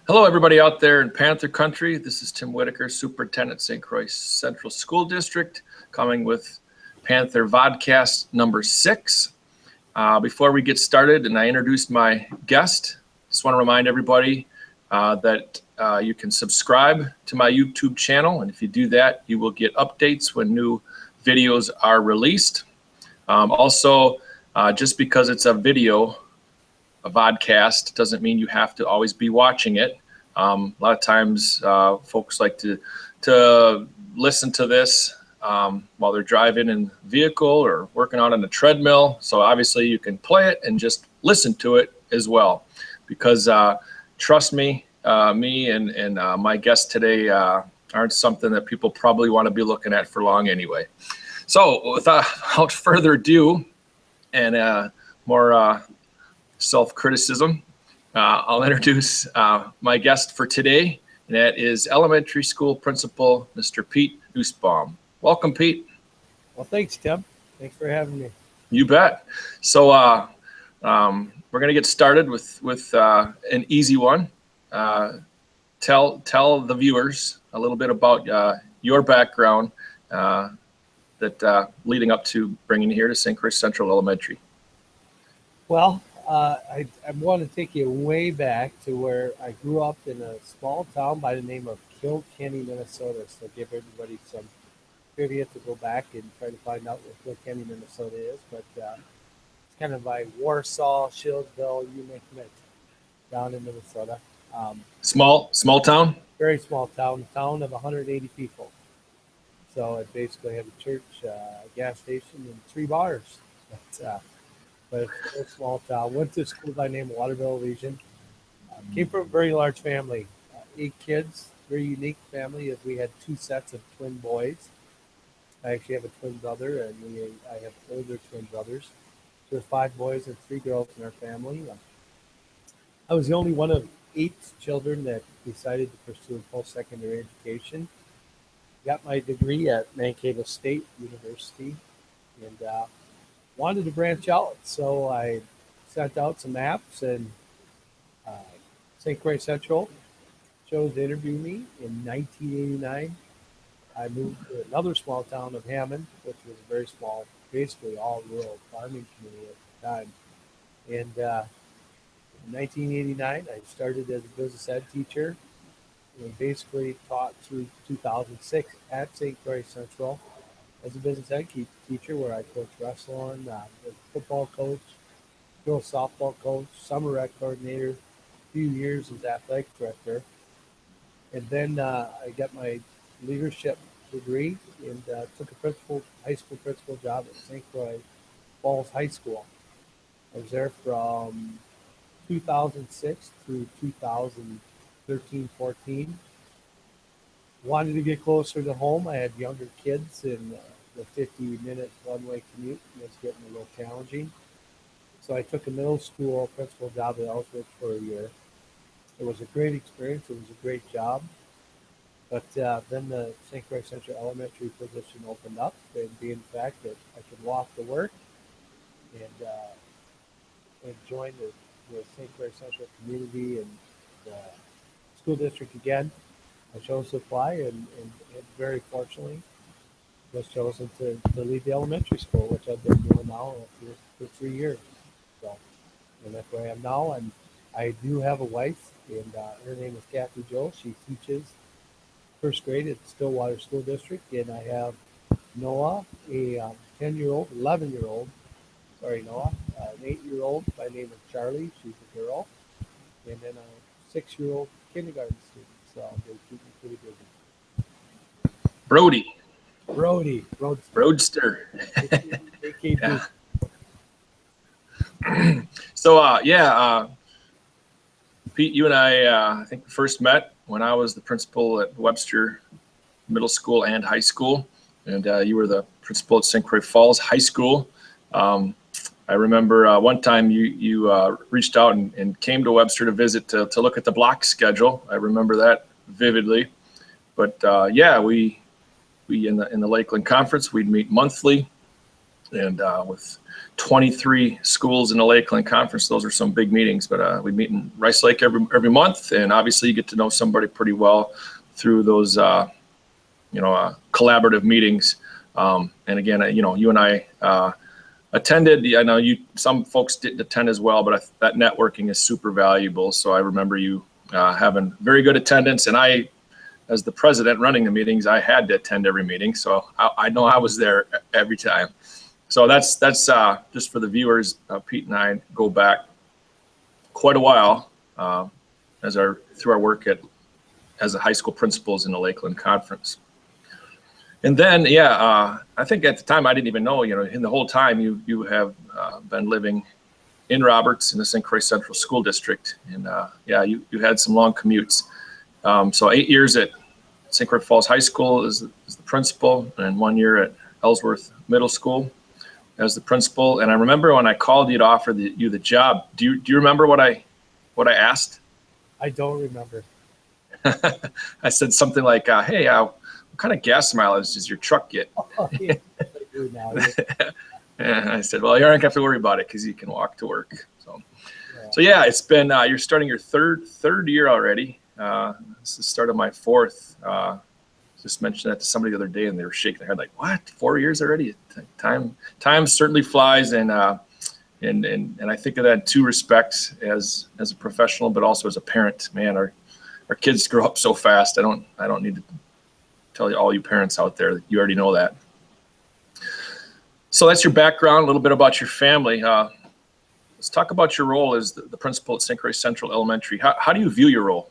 Hello, everybody out there in Panther country. This is Tim Widiker, Superintendent, St. Croix Central School District, coming with Panther Vodcast number 6. Before we get started and I introduce my guest, just want to remind everybody that you can subscribe to my YouTube channel. And if you do that, you will get updates when new videos are released. Also, just because it's a video, a vodcast, doesn't mean you have to always be watching it. A lot of times folks like to listen to this while they're driving in a vehicle or working out on a treadmill. So obviously you can play it and just listen to it as well, because trust me, me and my guest today aren't something that people probably want to be looking at for long anyway. So without further ado and more self-criticism, I'll introduce my guest for today, and that is Elementary School Principal Mr. Pete Nusbaum. Welcome, Pete. Well, thanks, Tim. Thanks for having me. You bet. So we're going to get started with an easy one. Tell the viewers a little bit about your background that leading up to bringing you here to St. Croix Central Elementary. Well, I want to take you way back to where I grew up in a small town by the name of Kilkenny, Minnesota. So give everybody some trivia to go back and try to find out what Kilkenny, Minnesota is. But it's kind of by Warsaw, Shildsville, you name it, down in Minnesota. Small town? Very small town of 180 people. So it basically had a church, a gas station, and 3 bars. But it's a small town. Went to school by the name of Waterville Region. Came from a very large family, 8 kids, very unique family. As we had 2 sets of twin boys. I actually have a twin brother, and I have older twin brothers. So there's 5 boys and 3 girls in our family. I was the only one of 8 children that decided to pursue a post-secondary education. Got my degree at Mankato State University, and wanted to branch out, so I sent out some apps, and St. Croix Central chose to interview me in 1989. I moved to another small town of Hammond, which was a very small, basically all rural farming community at the time. And in 1989, I started as a business ed teacher, and basically taught through 2006 at St. Croix Central as a business ed teacher, where I coached wrestling, was football coach, girls softball coach, summer rec coordinator, a few years as athletic director. And then I got my leadership degree and took a high school principal job at St. Croix Falls High School. I was there from 2006 through 2013-14. Wanted to get closer to home. I had younger kids, and the 50-minute one-way commute was getting a little challenging. So I took a middle school principal job at Ellsworth for a year. It was a great experience. It was a great job. But then the St. Croix Central Elementary position opened up, and being the fact that I could walk to work and join the St. Croix Central community and the school district again, I chose to apply, and very fortunately was chosen to lead the elementary school, which I've been doing now for 3 years. So, and that's where I am now. And I do have a wife, and her name is Kathy Jo. She teaches first grade at Stillwater School District, and I have Noah, a 11-year-old, an 8-year-old by the name of Charlie. She's a girl, and then a 6-year-old kindergarten student. So they keep me pretty busy. Roadster. Yeah. So Pete, you and I think first met when I was the principal at Webster Middle School and High School, and you were the principal at St. Croix Falls High School. I remember one time you reached out and came to Webster to visit to look at the block schedule. I remember that vividly. But we in the Lakeland Conference, we'd meet monthly, And with 23 schools in the Lakeland Conference, those are some big meetings. But we meet in Rice Lake every month, and obviously you get to know somebody pretty well through those collaborative meetings. And again, you and I attended. I know some folks didn't attend as well, but that networking is super valuable. So I remember you having very good attendance, and I, as the president running the meetings, I had to attend every meeting. So I know I was there every time. So that's just for the viewers. Pete and I go back quite a while through our work as a high school principals in the Lakeland Conference. And then, I think at the time I didn't even know, in the whole time you have been living in Roberts in the St. Croix Central School District. And you had some long commutes. So 8 years at St. Croix Falls High School as the principal, and 1 year at Ellsworth Middle School as the principal. And I remember when I called you to offer you the job, do you remember what I asked? I don't remember. I said something like, hey, what kind of gas mileage does your truck get? Oh, yeah. I do now. And I said, well, you aren't going to have to worry about it because you can walk to work. So it's been, you're starting your third year already. This is the start of my fourth. Just mentioned that to somebody the other day, and they were shaking their head like, what, 4 years already? Time certainly flies. And I think of that in two respects, as a professional, but also as a parent. Man, our kids grow up so fast. I don't need to tell you, all you parents out there, you already know that. So that's your background, a little bit about your family. Let's talk about your role as the principal at St. Croix Central Elementary. How do you view your role?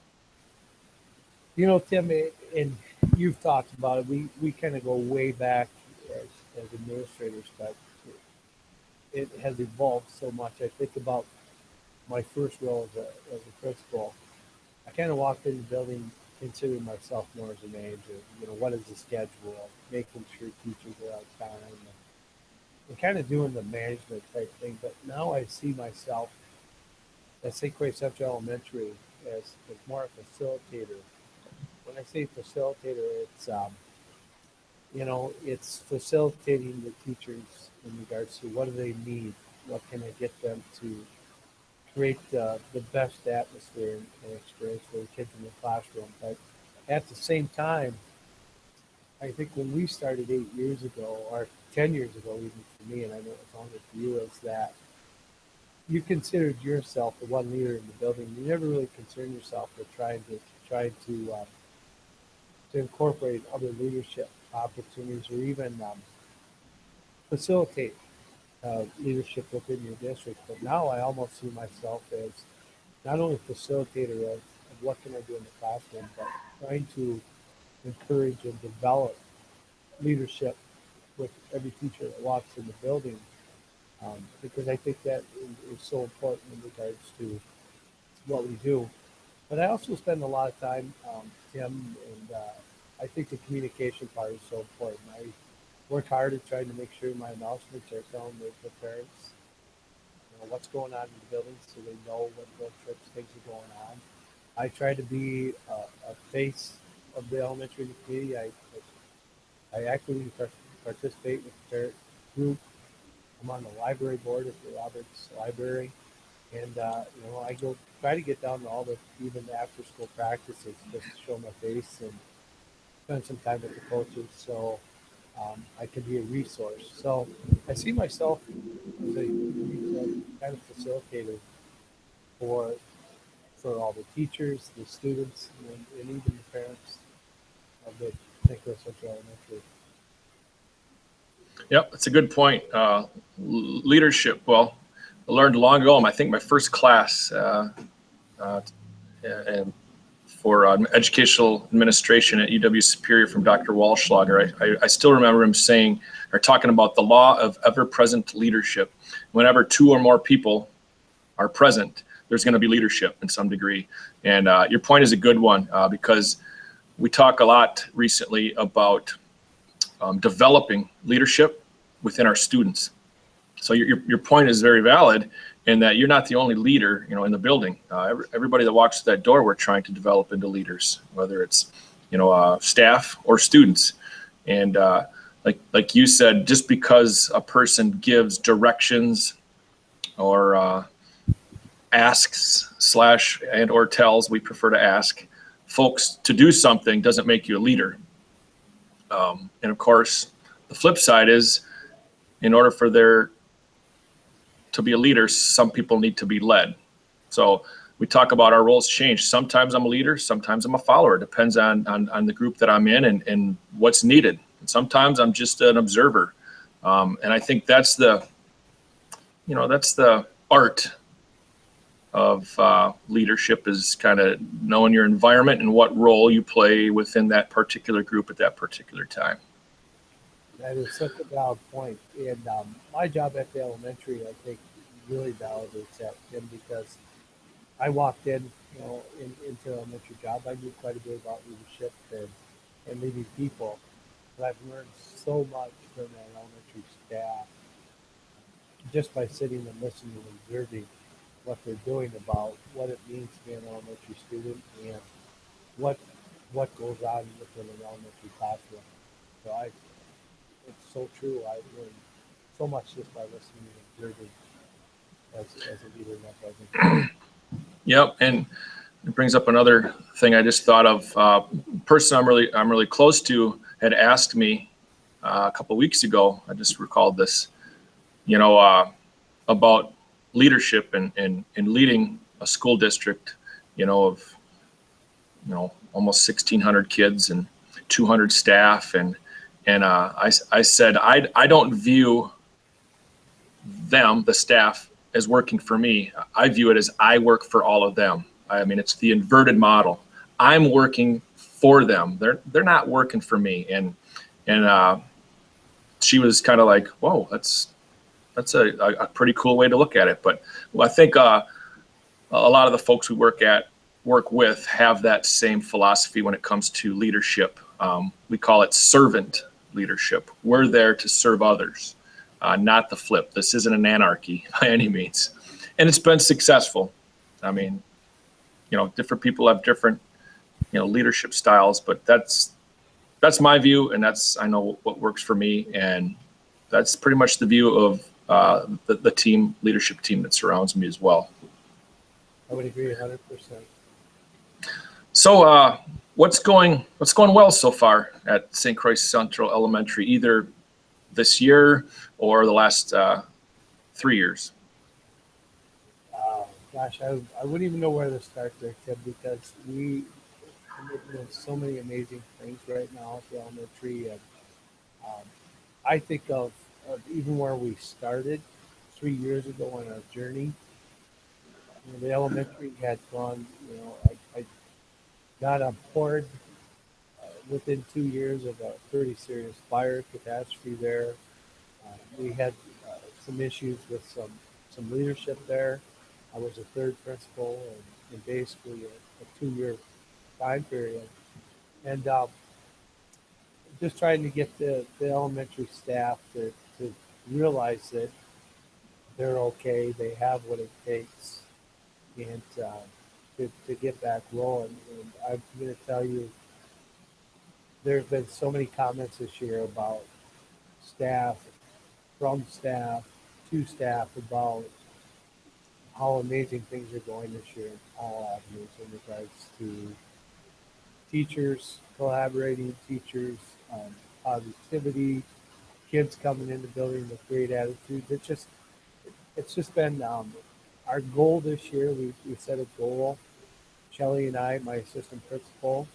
Tim, and you've talked about it. We kind of go way back as administrators, but it has evolved so much. I think about my first role as a principal. I kind of walked in the building considering myself more as an age of, what is the schedule, making sure teachers are on time, and kind of doing the management type thing. But now I see myself at St. Croix Central Elementary as more a facilitator. When I say facilitator, it's facilitating the teachers in regards to what do they need, what can I get them to create the best atmosphere and experience for the kids in the classroom. But at the same time, I think when we started 8 years ago, or 10 years ago, even for me, and I know it's longer for you, is that you considered yourself the one leader in the building. You never really concerned yourself with trying to incorporate other leadership opportunities, or even facilitate leadership within your district. But now I almost see myself as not only facilitator of what can I do in the classroom, but trying to encourage and develop leadership with every teacher that walks in the building, because I think that is so important in regards to what we do. But I also spend a lot of time, Tim, and I think the communication part is so important. I work hard at trying to make sure my announcements are telling the parents what's going on in the building, so they know what road trips, things are going on. I try to be a face of the elementary community. I actively participate with the parent group. I'm on the library board at the Roberts Library, and I go try to get down to all the even after school practices just to show my face and spend some time with the coaches, so I can be a resource. So I see myself as a kind of facilitator for all the teachers, the students, and even the parents of the St. Croix Central Elementary. Yep, that's a good point. Leadership. Well, I learned long ago. I think my first class and for educational administration at UW Superior from Dr. Walschlager. I still remember him saying or talking about the law of ever-present leadership. Whenever two or more people are present, there's going to be leadership in some degree. And your point is a good one because we talk a lot recently about developing leadership within our students. So your point is very valid in that you're not the only leader, in the building. Everybody that walks through that door, we're trying to develop into leaders, whether it's, staff or students. And like you said, just because a person gives directions or asks / and or tells, we prefer to ask folks to do something, doesn't make you a leader. And of course, the flip side is, in order for there to be a leader, some people need to be led. So we talk about our roles change. Sometimes I'm a leader, sometimes I'm a follower. It depends on the group that I'm in and what's needed. And sometimes I'm just an observer. And I think that's the art of leadership, is kind of knowing your environment and what role you play within that particular group at that particular time. That is such a valid point. And my job at the elementary, I think, really validates that, Tim, because I walked in, into an elementary job. I knew quite a bit about leadership and leading people, but I've learned so much from that elementary staff just by sitting and listening and observing what they're doing, about what it means to be an elementary student and what goes on within an elementary classroom. So it's so true. I've learned so much just by listening and observing as a leader in that presence. Yep, and it brings up another thing I just thought of. Person I'm really close to had asked me a couple of weeks ago. I just recalled this, about leadership and leading a school district, of almost 1,600 kids and 200 staff, and I said I don't view them, the staff, as working for me. I view it as I work for all of them. I mean, it's the inverted model. I'm working for them. They're not working for me. And she was kind of like, whoa, that's a pretty cool way to look at it. But I think a lot of the folks we work with have that same philosophy when it comes to leadership. We call it servant leadership. We're there to serve others. Not the flip. This isn't an anarchy by any means. And it's been successful. I mean, different people have different, leadership styles, but that's my view, and I know what works for me. And that's pretty much the view of the leadership team that surrounds me as well. I would agree 100%. So what's going well so far at St. Croix Central Elementary, either this year or the last 3 years? Gosh, I wouldn't even know where to start there, Tim, because we are doing so many amazing things right now at the elementary. And I think of even where we started 3 years ago on our journey. The elementary had gone, I got on board within 2 years of a pretty serious fire catastrophe there. We had some issues with some leadership there. I was a third principal in basically a 2-year time period. And just trying to get the elementary staff to realize that they're okay, they have what it takes, and to get back rolling. And I'm going to tell you, there have been so many comments this year about staff, from staff to staff, about how amazing things are going this year in all avenues in regards to teachers, collaborating teachers, positivity, kids coming in the building with great attitudes. It's just been our goal this year. We set a goal, Shelley and I, my assistant principal,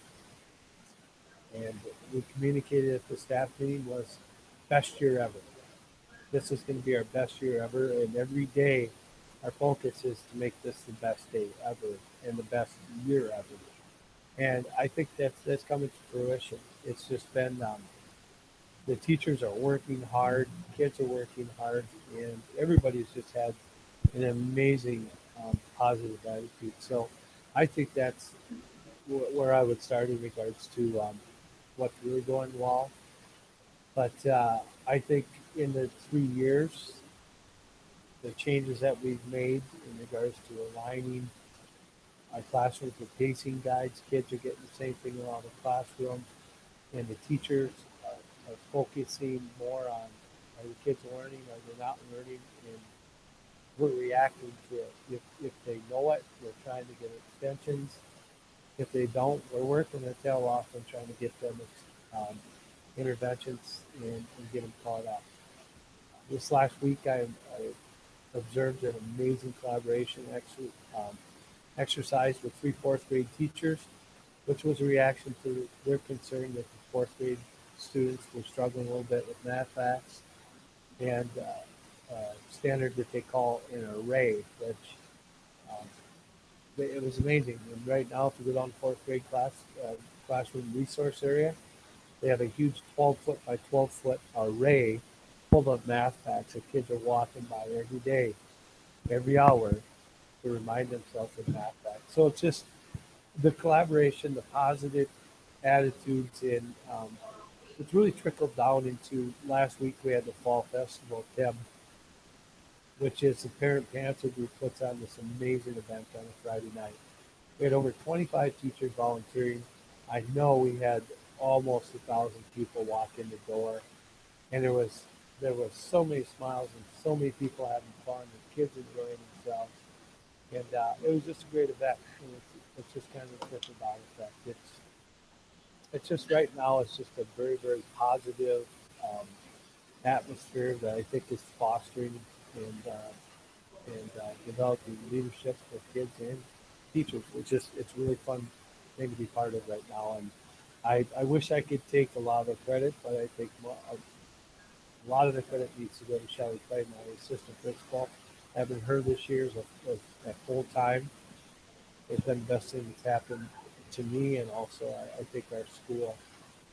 and we communicated at the staff meeting, was best year ever. This is going to be our best year ever, and every day our focus is to make this the best day ever and the best year ever. And I think that's coming to fruition. It's just been the teachers are working hard, kids are working hard, and everybody's just had an amazing positive attitude. So I think that's where I would start in regards to what's really going well. But I think in the 3 years, the changes that we've made in regards to aligning our classrooms with pacing guides, kids are getting the same thing around the classroom, and the teachers are focusing more on, are the kids learning, are they not learning, and we're reacting to it. If they know it, we're trying to get extensions. If they don't, we're working their tail off and trying to get them interventions and get them caught up. This last week, I observed an amazing collaboration exercise with 3 4th grade teachers, which was a reaction to their concern that the 4th grade students were struggling a little bit with math facts and standard that they call an array, which it was amazing. And right now, if you go down to 4th grade classroom resource area, they have a huge 12-foot by 12-foot array full of math facts that kids are walking by every day, every hour, to remind themselves of math facts. So it's just the collaboration, the positive attitudes, and it's really trickled down into last week we had the Fall Festival, TEB, which is the Parent Panther group puts on this amazing event on a Friday night. We had over 25 teachers volunteering. I know we had almost 1,000 people walk in the door, and there was so many smiles and so many people having fun and kids enjoying themselves, and it was just a great event. And it's just kind of a trickle down effect. It's just right now it's just a very, very positive atmosphere that I think is fostering and developing leadership for kids and teachers. It's really fun thing to be part of right now, and I wish I could take a lot of the credit, but I think a lot of the credit needs to go to Shelley Clay, my assistant principal. Having her this year at full time has been the best thing that's happened to me, and also I think our school,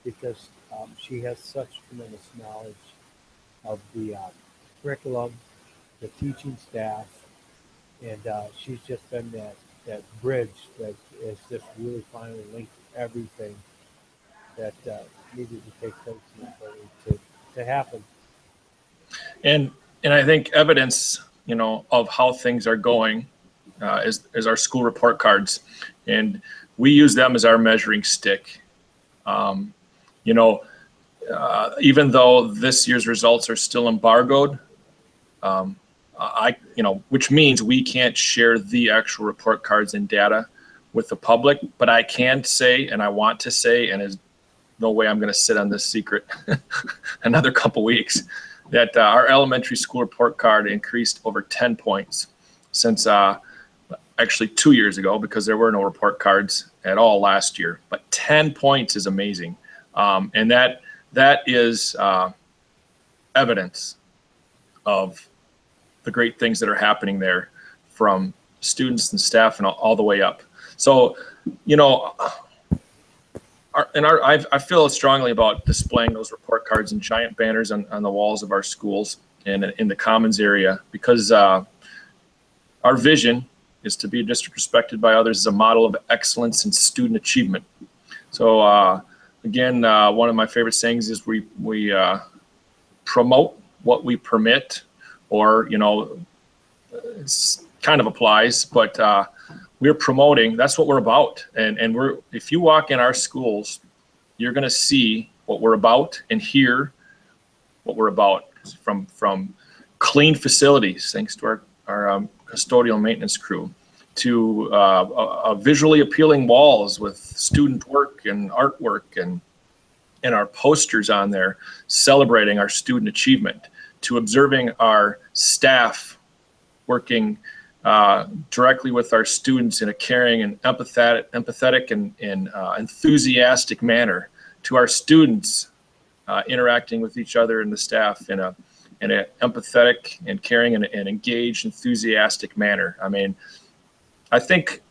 because she has such tremendous knowledge of the curriculum, the teaching staff, and she's just been that bridge that has just really finally linked everything that needed to take place in that building to happen. And I think evidence, of how things are going is our school report cards, and we use them as our measuring stick. Even though this year's results are still embargoed, which means we can't share the actual report cards and data with the public, but I can say, and I want to say, and there's no way I'm going to sit on this secret another couple weeks, that our elementary school report card increased over 10 points since actually 2 years ago, because there were no report cards at all last year. But 10 points is amazing. And that is evidence of the great things that are happening there from students and staff and all the way up. So, I feel strongly about displaying those report cards and giant banners on the walls of our schools and in the commons area, because our vision is to be a district respected by others as a model of excellence and student achievement. So again, one of my favorite sayings is we promote what we permit, or it's kind of applies, but we're promoting. That's what we're about. And if you walk in our schools, you're going to see what we're about and hear what we're about, from clean facilities, thanks to our custodial maintenance crew, to visually appealing walls with student work and artwork and our posters on there celebrating our student achievement, to observing our staff working directly with our students in a caring and empathetic and enthusiastic manner, to our students interacting with each other and the staff in an empathetic and caring and engaged, enthusiastic manner. I mean, I think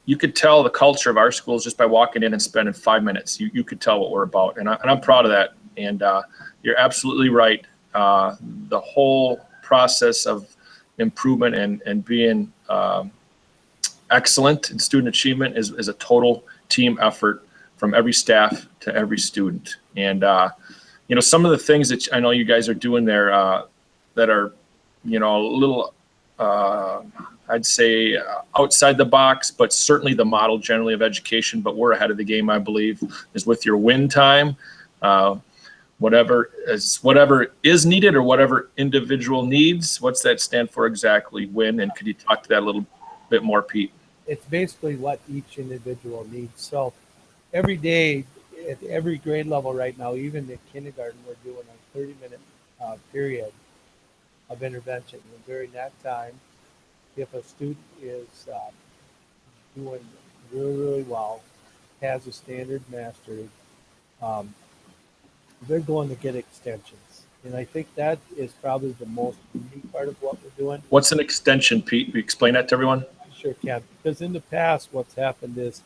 you could tell the culture of our schools just by walking in and spending 5 minutes. You could tell what we're about, and I'm proud of that. And you're absolutely right. The whole process of improvement and being excellent in student achievement is a total team effort from every staff to every student. And some of the things that I know you guys are doing there that are a little I'd say outside the box, but certainly the model generally of education, but we're ahead of the game, I believe, is with your win time. whatever is needed or whatever individual needs? What's that stand for exactly, WIN? And could you talk to that a little bit more, Pete? It's basically what each individual needs. So every day at every grade level right now, even in kindergarten, we're doing a 30-minute period of intervention. And during that time, if a student is doing really, really well, has a standard mastery, um, they're going to get extensions. And I think that is probably the most unique part of what we're doing. What's an extension, Pete? Will you explain that to everyone? I sure can. Because in the past, what's happened is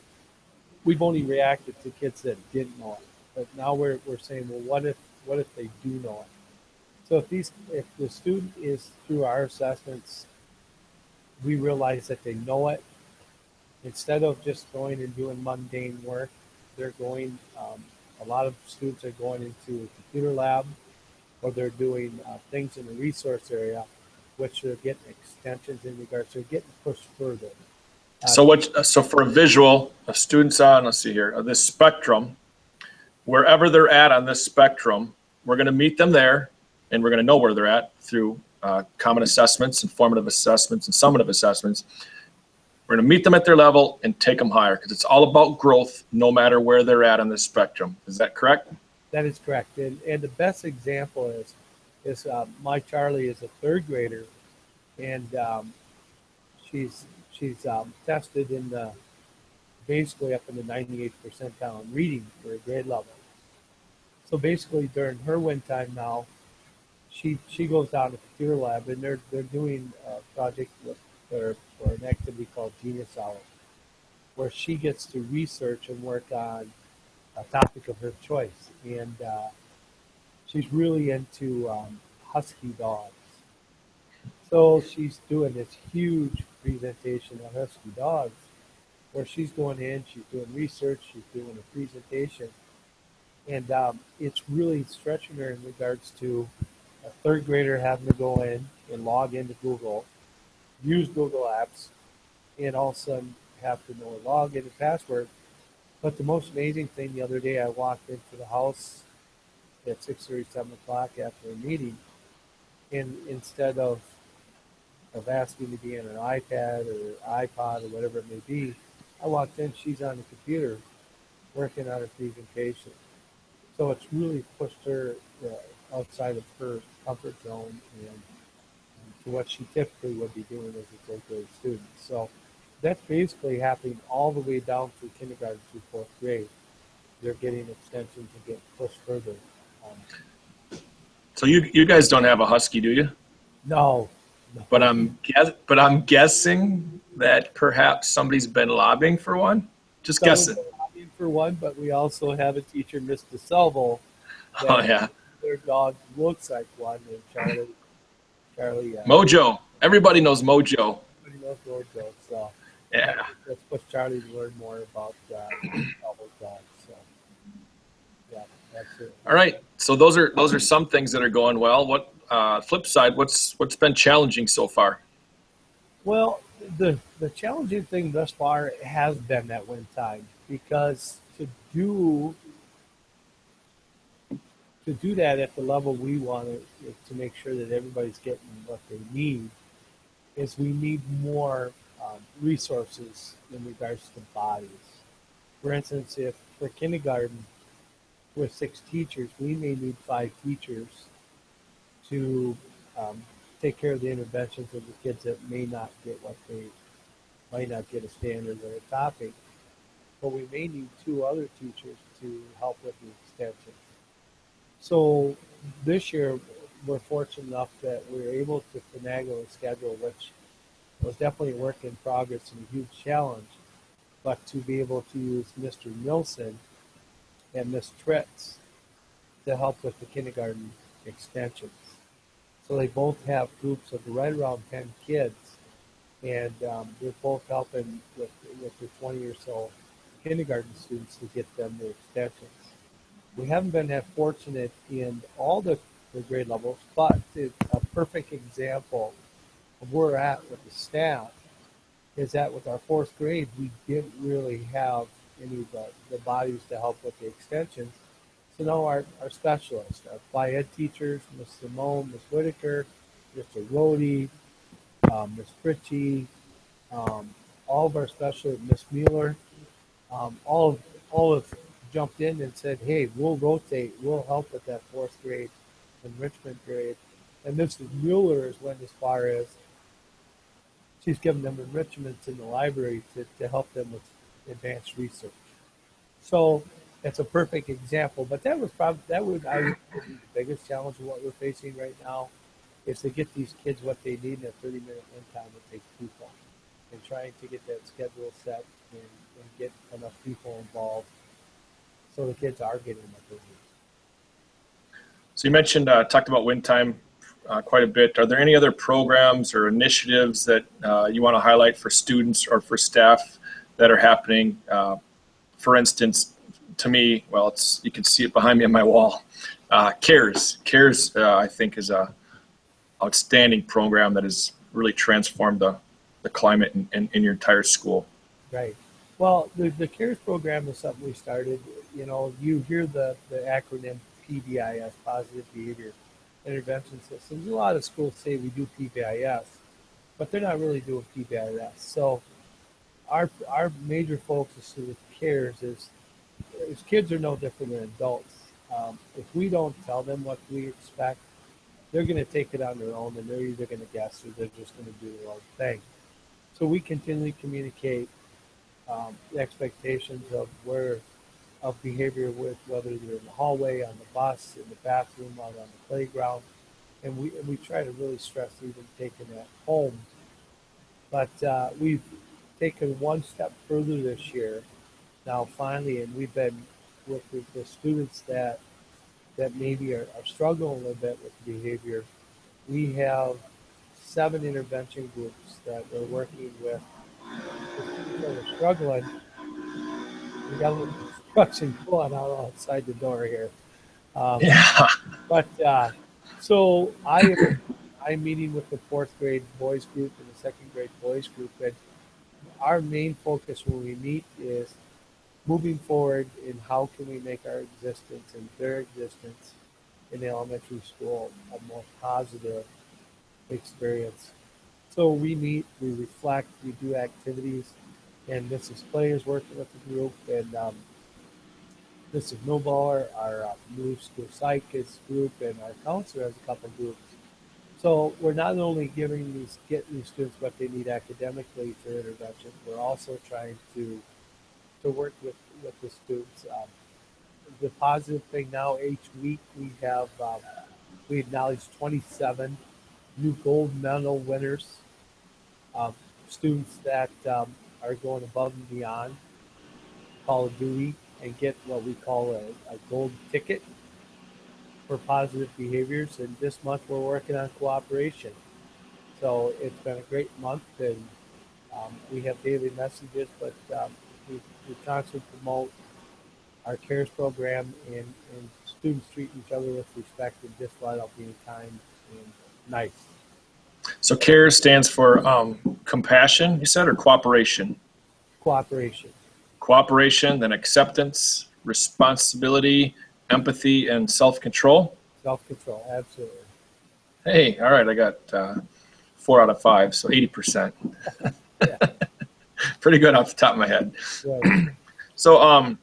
we've only reacted to kids that didn't know it. But now we're saying, well, what if they do know it? So if the student is through our assessments, we realize that they know it. Instead of just going and doing mundane work, they're going. A lot of students are going into a computer lab, or they're doing things in the resource area, which they're getting extensions in regards to getting pushed further. So for a visual, a student's on, let's see here, this spectrum, wherever they're at on this spectrum, we're going to meet them there, and we're going to know where they're at through common assessments, and formative assessments, and summative assessments. We're going to meet them at their level and take them higher, because it's all about growth no matter where they're at on this spectrum. Is that correct? That is correct. And the best example is my Charlie is a third grader, and she's tested in the basically up in the 98th percentile in reading for a grade level. So basically during her win time now, she goes down to the computer lab, and they're doing a project or an activity called Genius Hour, where she gets to research and work on a topic of her choice. And she's really into husky dogs. So she's doing this huge presentation on husky dogs, where she's going in, she's doing research, she's doing a presentation. And it's really stretching her in regards to a third grader having to go in and log into Google, use Google Apps, and all of a sudden have to know a login and password. But the most amazing thing, the other day I walked into the house at 6:30, 7 o'clock after a meeting, and instead of asking to be on an iPad or iPod or whatever it may be, I walked in, she's on the computer working on her presentation. So it's really pushed her outside of her comfort zone and to what she typically would be doing as a third grade student. So that's basically happening all the way down through kindergarten through fourth grade. They're getting extensions and get pushed further. So you guys don't have a husky, do you? No. But I'm guessing that perhaps somebody's been lobbying for one. Just guessing. Lobbying for one, but we also have a teacher, Miss DeSalvo. Oh yeah. Their dog looks like one, and Charlie. Mojo. Everybody knows Mojo. Everybody knows Mojo. So yeah. Let's push Charlie to learn more about DeSalvo's dogs. So yeah, that's it. All right. So those are some things that are going well. What flip side? What's been challenging so far? Well, the challenging thing thus far has been that win time, because to do that at the level we want to make sure that everybody's getting what they need, is we need more resources in regards to bodies. For instance, if for kindergarten with 6 teachers, we may need 5 teachers to take care of the interventions of the kids that may not get what they might not get a standard or a topic, but we may need 2 other teachers to help with the extension. So this year, we're fortunate enough that we were able to finagle a schedule, which was definitely a work in progress and a huge challenge, but to be able to use Mr. Nilsson and Miss Tritz to help with the kindergarten extensions. So they both have groups of right around 10 kids, and they're both helping with the 20 or so kindergarten students to get them their extensions. We haven't been that fortunate in all the grade levels, but it's a perfect example of where we're at with the staff is that with our 4th grade, we didn't really have any of the bodies to help with the extensions. our specialists, our fly ed teachers, Miss Simone, Miss Widiker, Mr. Rhodey, Miss Fritchie, um, all of our specialists, Miss Mueller, all have jumped in and said, "Hey, we'll rotate. We'll help with that fourth grade enrichment grade." And Mrs. Mueller has went as far as she's given them enrichments in the library to help them with advanced research. So that's a perfect example. But that was probably I would say be the biggest challenge of what we're facing right now is to get these kids what they need in a 30-minute win time that takes people, and trying to get that schedule set and get enough people involved so the kids are getting what they need. So you mentioned, talked about win time quite a bit. Are there any other programs or initiatives that you want to highlight for students or for staff that are happening? For instance, to me, well, you can see it behind me on my wall. CARES, I think, is a outstanding program that has really transformed the climate in your entire school. Right. Well, the CARES program is something we started. You hear the acronym PBIS, Positive Behavior Intervention Systems. A lot of schools say we do PBIS, but they're not really doing PBIS. So our major focus with CARES is kids are no different than adults. If we don't tell them what we expect, they're going to take it on their own, and they're either going to guess or they're just going to do their own thing. So we continually communicate the expectations of behavior with whether they're in the hallway, on the bus, in the bathroom, out on the playground, and we try to really stress even taking that home. But we've taken one step further this year now finally, and we've been with the students that maybe are struggling a little bit with behavior. We have 7 intervention groups that we're working with. The students that are struggling, we got a little construction going on outside the door here. Yeah. But so I'm meeting with the fourth grade boys group and the second grade boys group, and our main focus when we meet is moving forward in how can we make our existence and their existence in the elementary school a more positive experience. So we meet, we reflect, we do activities, and Mrs. Clay is working with the group, and Mrs. Milbar, our new school psychist group, and our counselor has a couple groups. So we're not only getting these students what they need academically for intervention, we're also trying to work with the students. The positive thing now, each week we acknowledge 27 new gold medal winners, students that are going above and beyond Call of Duty and get what we call a gold ticket for positive behaviors. And this month we're working on cooperation. So it's been a great month, and we have daily messages, but we constantly promote our CARES program and students treating each other with respect and just flat out being kind and nice. So CARES stands for compassion, you said, or cooperation? Cooperation. Cooperation, then acceptance, responsibility, empathy, and self-control? Self-control, absolutely. Hey, all right, I got 4 out of 5, so 80%. Yeah. Pretty good off the top of my head. Right. So,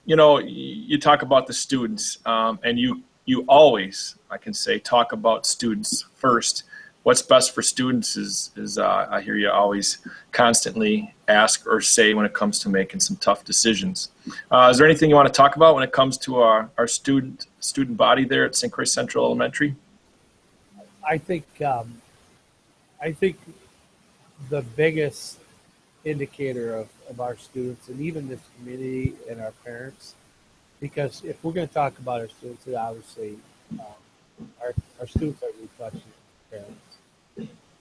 you talk about the students, and you always, I can say, talk about students first. What's best for students is I hear you always constantly ask or say when it comes to making some tough decisions. Is there anything you want to talk about when it comes to our student body there at St. Croix Central Elementary? I think the biggest indicator of our students and even this community and our parents, because if we're going to talk about our students, obviously our students are a reflection of parents.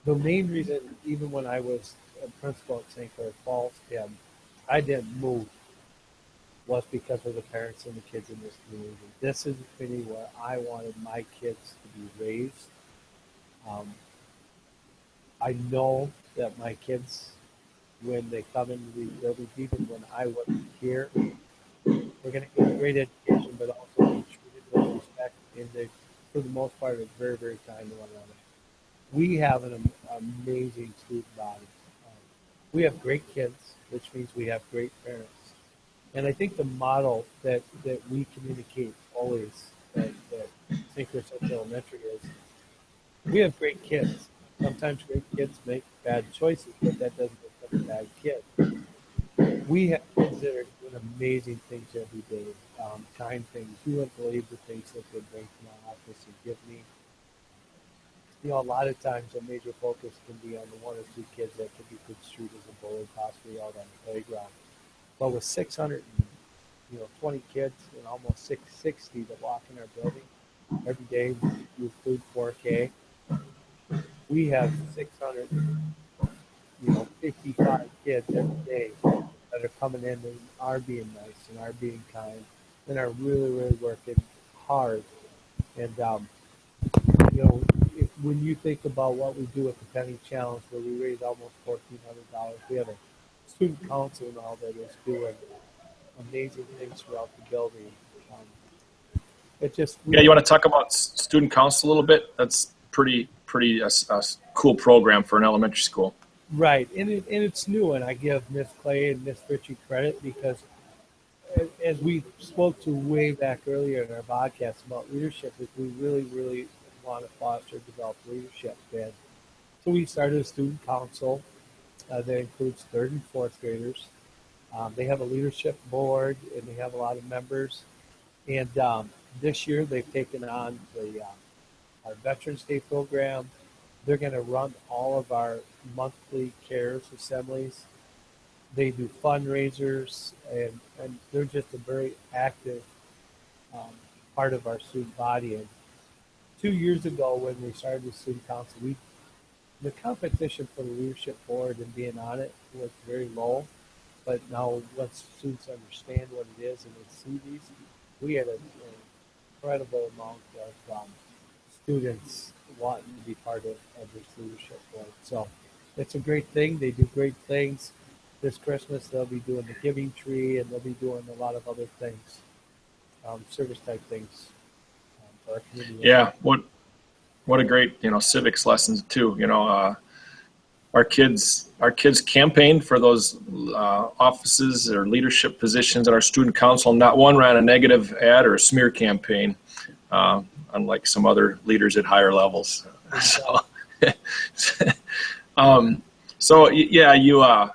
The main reason, even when I was a principal at St. Clair Falls, I didn't move, was because of the parents and the kids in this community. This is a community where I wanted my kids to be raised. I know that my kids, when they come into these buildings, even when I wasn't here, we're going to get a great education, but also be and they, for the most part, are very, very kind to one another. We have an amazing student body. We have great kids, which means we have great parents. And I think the model that we communicate always at St. Croix Central Elementary is we have great kids. Sometimes great kids make bad choices, but that doesn't make them a bad kid. We have kids that are doing amazing things every day, kind things. You wouldn't believe the things that they bring to my office and give me. You know, a lot of times a major focus can be on the one or two kids that could be construed as a bully, possibly out on the playground. But with 620 kids and almost 660 that walk in our building every day, we include 4K. We have 655 kids every day that are coming in and are being nice and are being kind and are really, really working hard. And when you think about what we do with the Penny Challenge, where we raise almost $1,400, we have a student council now that is doing amazing things throughout the building. You want to talk about student council a little bit? That's pretty cool program for an elementary school. Right, and it's new, and I give Miss Clay and Miss Ritchie credit because as we spoke to way back earlier in our podcast about leadership, is we really, really want to foster and develop leadership. And so we started a student council that includes third and fourth graders. They have a leadership board, and they have a lot of members. And this year they've taken on our Veterans Day program. They're going to run all of our monthly cares assemblies. They do fundraisers, and they're just a very active part of our student body. And 2 years ago, when we started the student council, the competition for the leadership board and being on it was very low. But now, once students understand what it is and they see these, we had an incredible amount of students wanting to be part of this leadership board. So it's a great thing. They do great things. This Christmas, they'll be doing the giving tree, and they'll be doing a lot of other things, service type things for our community. Yeah, what a great civics lessons too. Our kids campaigned for those offices or leadership positions at our student council. Not one ran a negative ad or a smear campaign, unlike some other leaders at higher levels.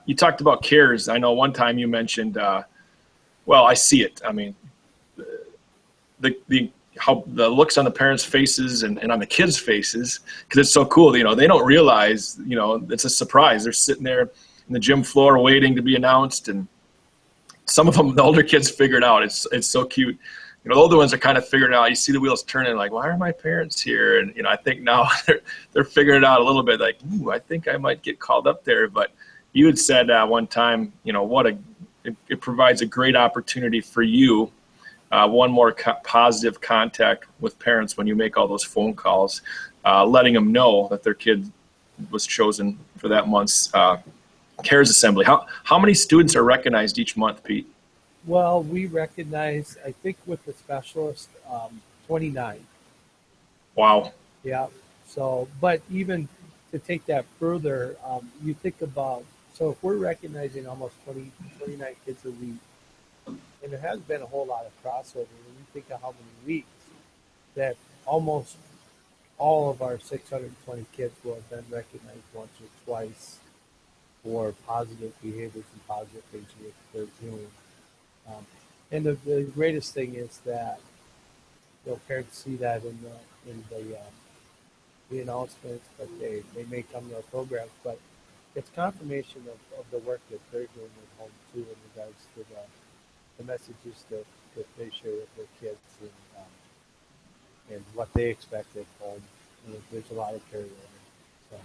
You talked about cares. I know one time you mentioned, I see it. I mean, how the looks on the parents' faces and on the kids' faces, because it's so cool. They don't realize, it's a surprise. They're sitting there in the gym floor waiting to be announced, and some of them, the older kids, figure it out. It's so cute. The older ones are kind of figuring it out. You see the wheels turning, like, why are my parents here? And I think now they're figuring it out a little bit, like, ooh, I think I might get called up there. But you had said one time, it provides a great opportunity for you. One more positive contact with parents when you make all those phone calls, letting them know that their kid was chosen for that month's CARES assembly. How many students are recognized each month, Pete? Well, we recognize, I think with the specialist, 29. Wow. Yeah. So, but even to take that further, you think about, so if we're recognizing almost 29 kids a week, and there has been a whole lot of crossover, when you think of how many weeks that almost all of our 620 kids will have been recognized once or twice for positive behaviors and positive things they're doing. And the greatest thing is that parents see that in the announcements, but they may come to our programs, but it's confirmation of the work that they're doing at home too in regards to the messages that they share with their kids and what they expect at home. And there's a lot of carryover. So.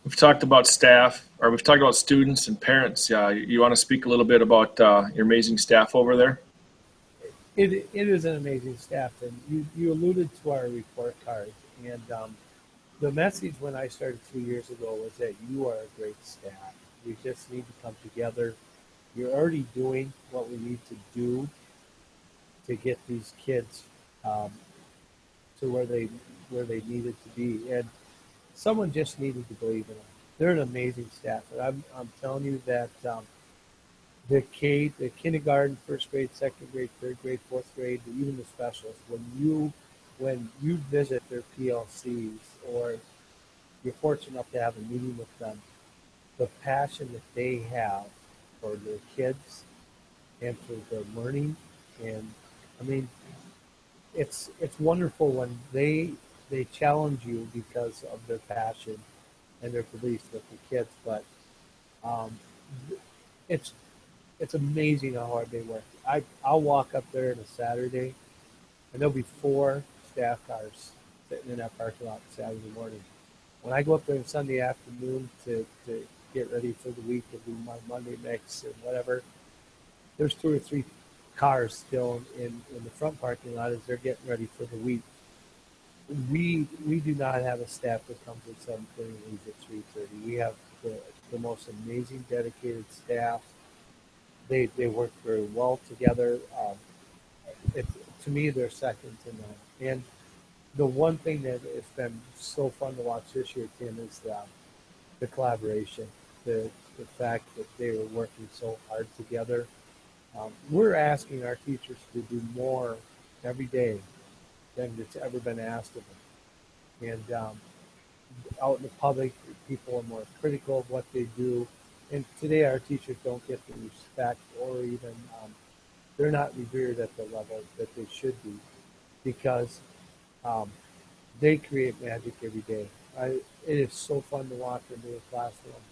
We've talked about staff, or we've talked about students and parents. You want to speak a little bit about your amazing staff over there? It is an amazing staff, and you alluded to our report card. And the message when I started 2 years ago was that you are a great staff. We just need to come together. You're already doing what we need to do to get these kids to where they needed to be, and someone just needed to believe in them. They're an amazing staff, and I'm telling you that the kindergarten, first grade, second grade, third grade, fourth grade, even the specialists, when you visit their PLCs or you're fortunate enough to have a meeting with them, the passion that they have for their kids and for their learning, and I mean, it's wonderful when they challenge you because of their passion and their beliefs with the kids. But um, it's amazing how hard they work. I'll walk up there on a Saturday, and there'll be 4 staff cars sitting in that parking lot Saturday morning. When I go up there on Sunday afternoon to get ready for the week and do my Monday mix and whatever, there's 2 or 3 cars still in the front parking lot as they're getting ready for the week. We do not have a staff that comes at 7:30 and leaves at 3:30. We have the most amazing dedicated staff. They work very well together. To me, they're second to none. And the one thing that has been so fun to watch this year, Tim, is the collaboration, the fact that they were working so hard together. We're asking our teachers to do more every day than it's ever been asked of them. And out in the public, people are more critical of what they do. And today, our teachers don't get the respect, or even they're not revered at the level that they should be, because they create magic every day. It is so fun to walk into a classroom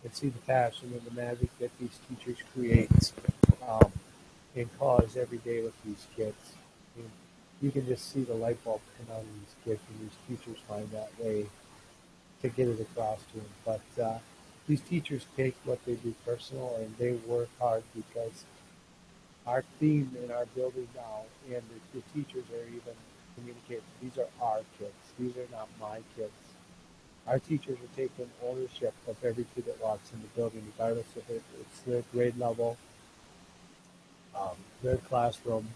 and see the passion and the magic that these teachers create and cause every day with these kids. And you can just see the light bulb come out of these kids, and these teachers find that way to get it across to them. But these teachers take what they do personal, and they work hard, because our theme in our building now, and the teachers are even communicating, these are our kids. These are not my kids. Our teachers are taking ownership of every kid that walks in the building, regardless if it's their grade level, their classroom.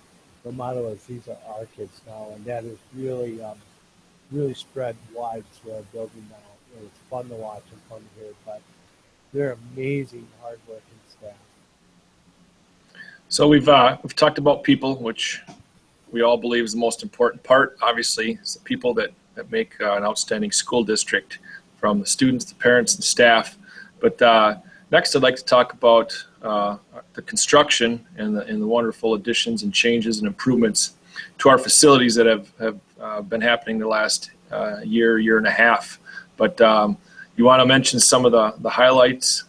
The motto is, these are our kids now, and that is really spread wide through our building now. And it's fun to watch and fun to hear, but they're amazing, hardworking staff. So we've talked about people, which we all believe is the most important part. Obviously, it's the people that make an outstanding school district, from the students, the parents, and staff. But next, I'd like to talk about the construction and the wonderful additions and changes and improvements to our facilities that have been happening the last year and a half. But you want to mention some of the highlights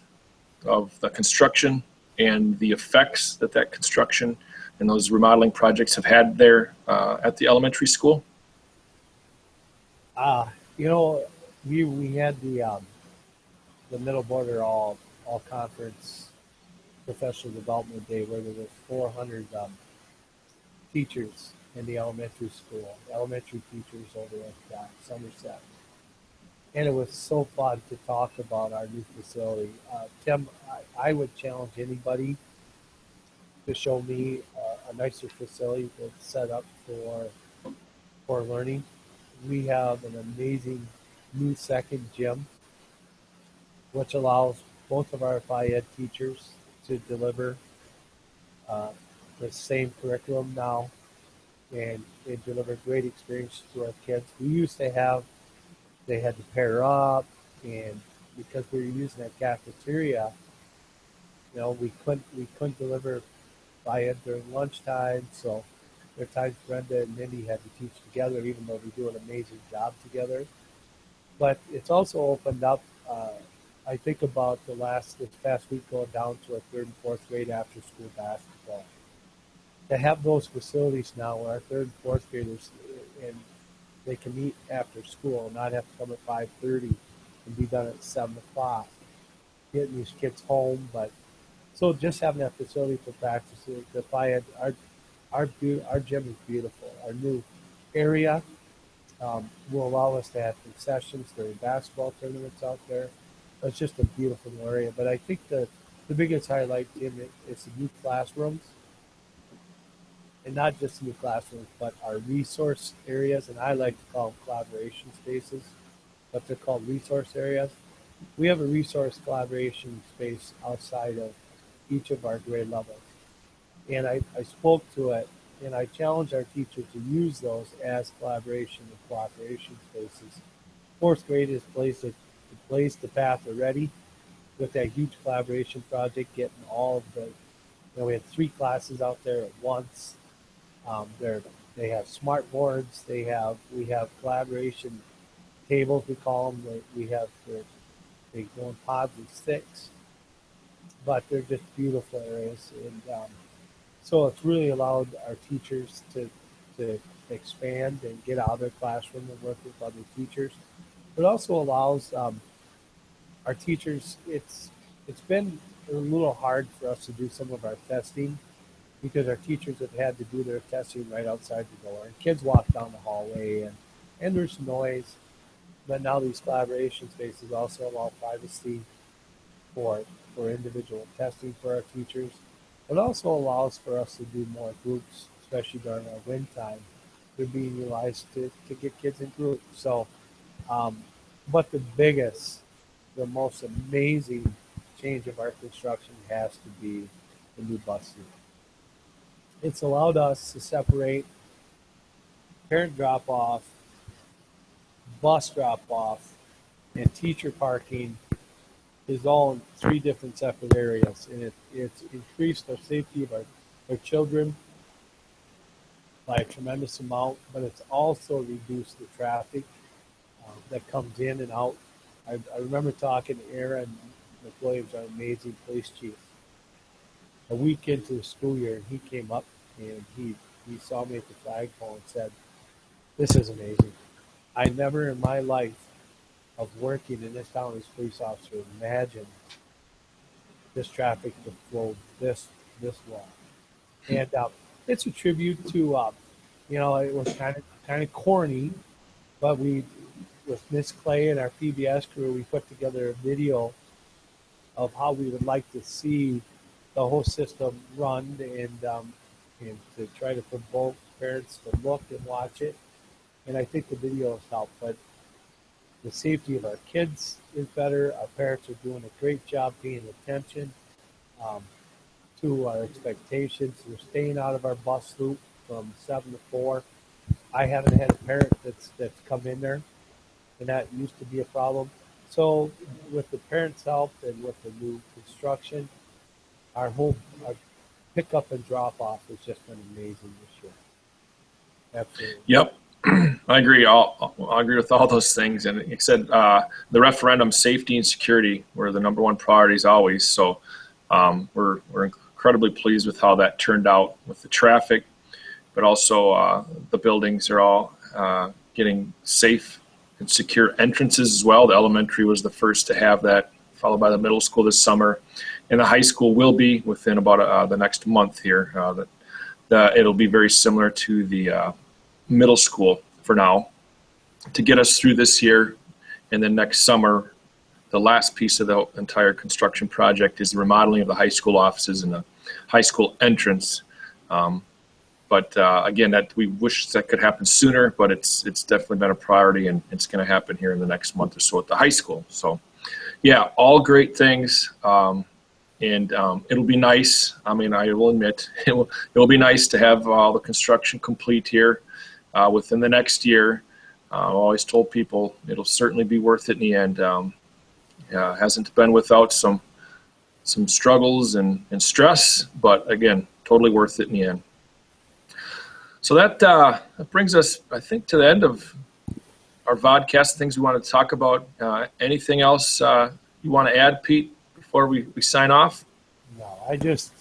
of the construction and the effects that construction and those remodeling projects have had there at the elementary school? We had the Middle Border all conference professional development day, where there were 400 teachers in the elementary school, elementary teachers over at Somerset. And it was so fun to talk about our new facility. Tim, I would challenge anybody to show me a nicer facility that's set up for learning. We have an amazing new second gym, which allows both of our Phi-Ed teachers to deliver the same curriculum now, and they deliver great experiences to our kids. We used to have, they had to pair up, and because we were using that cafeteria, we couldn't deliver Phi-Ed during lunchtime, so there are times Brenda and Mindy had to teach together, even though they do an amazing job together. But it's also opened up, I think about this past week, going down to a 3rd and 4th grade after school basketball. To have those facilities now where our 3rd and 4th graders, and they can meet after school, not have to come at 5:30 and be done at 7 o'clock, getting these kids home. But so just having that facility for practice, our gym is beautiful. Our new area will allow us to have concessions during basketball tournaments out there. It's just a beautiful area. But I think the biggest highlight, Tim, is the new classrooms. and not just new classrooms, but our resource areas, and I like to call them collaboration spaces, but they're called resource areas. We have a resource collaboration space outside of each of our grade levels. And I spoke to it, and I challenged our teachers to use those as collaboration and cooperation spaces. Fourth grade is place the path already with that huge collaboration project, getting all of the, we had 3 classes out there at once. They have smart boards. We have collaboration tables, we call them. They go in pods of 6, but they're just beautiful areas. And so it's really allowed our teachers to expand and get out of their classroom and work with other teachers. It also allows our teachers, it's been a little hard for us to do some of our testing because our teachers have had to do their testing right outside the door. And kids walk down the hallway and there's noise. But now these collaboration spaces also allow privacy for individual testing for our teachers. It also allows for us to do more groups, especially during our wind time. They're being utilized to get kids in groups. So, but the most amazing change of our construction has to be the new bus route. It's allowed us to separate parent drop-off, bus drop-off, and teacher parking is all in 3 different separate areas. And it's increased the safety of our children by a tremendous amount, but it's also reduced the traffic that comes in and out. I remember talking to Aaron McWilliams, our amazing police chief, a week into the school year, and he came up and he saw me at the flagpole and said, "This is amazing. I never in my life of working in this town as a police officer imagined this traffic to flow this well." And it's a tribute to, it was kind of corny, but with Miss Clay and our PBS crew, we put together a video of how we would like to see the whole system run, and to try to provoke parents to look and watch it. And I think the video has helped, but the safety of our kids is better. Our parents are doing a great job paying attention to our expectations. We're staying out of our bus loop from 7 to 4. I haven't had a parent that's come in there, and that used to be a problem. So with the parents' help and with the new construction, our pickup and drop off has just been amazing this year. Absolutely. Yep. I agree. I agree with all those things. And like I said, the referendum, safety and security were the number 1 priorities always. So we're incredibly pleased with how that turned out with the traffic, but also the buildings are all getting safe and secure entrances as well. The elementary was the first to have that, followed by the middle school this summer. And the high school will be within about the next month here. It'll be very similar to the middle school for now to get us through this year. And then next summer, the last piece of the entire construction project is the remodeling of the high school offices and the high school entrance. But again, that we wish that could happen sooner, but it's definitely been a priority, and it's going to happen here in the next month or so at the high school. So yeah, all great things. And it'll be nice. I mean, I will admit it will be nice to have all the construction complete here within the next year. I've always told people it'll certainly be worth it in the end. Hasn't been without some struggles and stress, but again, totally worth it in the end. So that brings us, I think, to the end of our vodcast, things we want to talk about. Anything else you want to add, Pete, before we sign off? No, I just,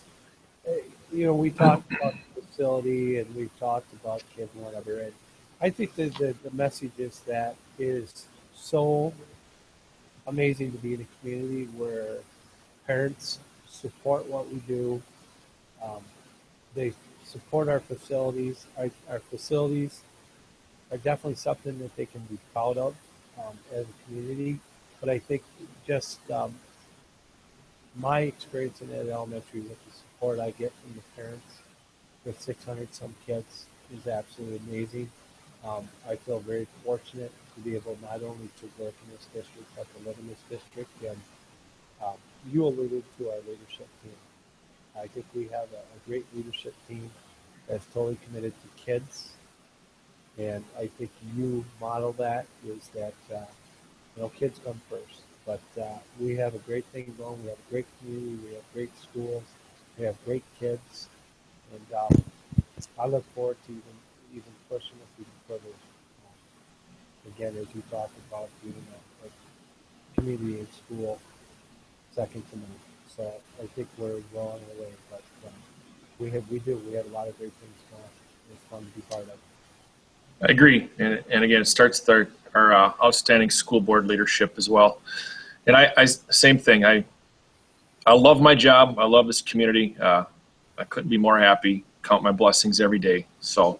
we talked about the facility and we've talked about kids and whatever. And I think that the message is that it is so amazing to be in a community where parents support what we do. They support our facilities. Our facilities are definitely something that they can be proud of as a community. But I think just my experience in that elementary with the support I get from the parents with 600 some kids is absolutely amazing. I feel very fortunate to be able not only to work in this district, but to live in this district. And um, you alluded to our leadership team. I think we have a great leadership team that's totally committed to kids. And I think you model that is that, kids come first. But we have a great thing going. We have a great community. We have great schools. We have great kids. And I look forward to even pushing us even further. Again, as you talked about being a community and school second to none. So I think we're well on our way. But we have a lot of great things going. It's fun to be part of. I agree. And again, it starts with our outstanding school board leadership as well. And I same thing. I love my job. I love this community. I couldn't be more happy. Count my blessings every day. So,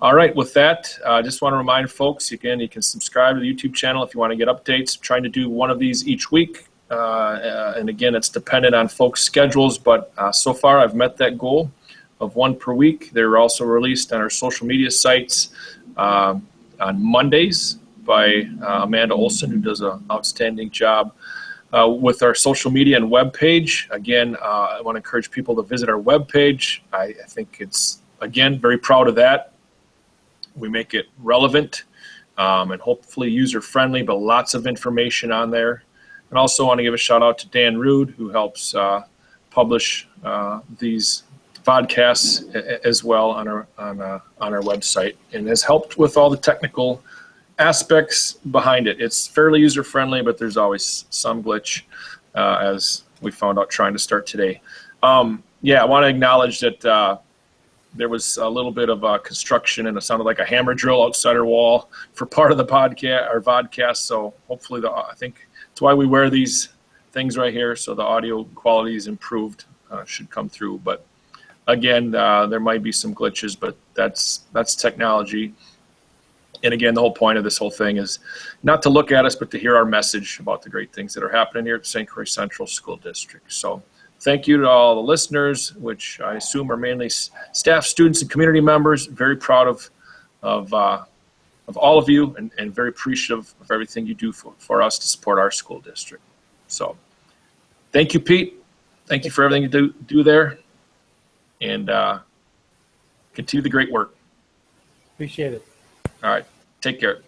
all right. With that, I just want to remind folks, again, you can subscribe to the YouTube channel if you want to get updates. I'm trying to do one of these each week. And again, it's dependent on folks' schedules, but so far I've met that goal of one per week. They're also released on our social media sites on Mondays by Amanda Olson, who does an outstanding job with our social media and web page. Again, I want to encourage people to visit our web page. I think it's, again, very proud of that. We make it relevant and hopefully user-friendly, but lots of information on there. And also want to give a shout out to Dan Rude, who helps publish these podcasts as well on our website, and has helped with all the technical aspects behind it. It's fairly user-friendly, but there's always some glitch, as we found out trying to start today. I want to acknowledge that there was a little bit of construction, and it sounded like a hammer drill outside our wall for part of the podcast, our vodcast. So hopefully, I think that's why we wear these things right here, so the audio quality is improved, should come through. But again, there might be some glitches, but that's technology. And again, the whole point of this whole thing is not to look at us, but to hear our message about the great things that are happening here at St. Croix Central School District. So thank you to all the listeners, which I assume are mainly staff, students, and community members. Very proud of all of you, and very appreciative of everything you do for us to support our school district. So thank you, Pete. Thank you for everything you do there. And continue the great work. Appreciate it. All right. Take care.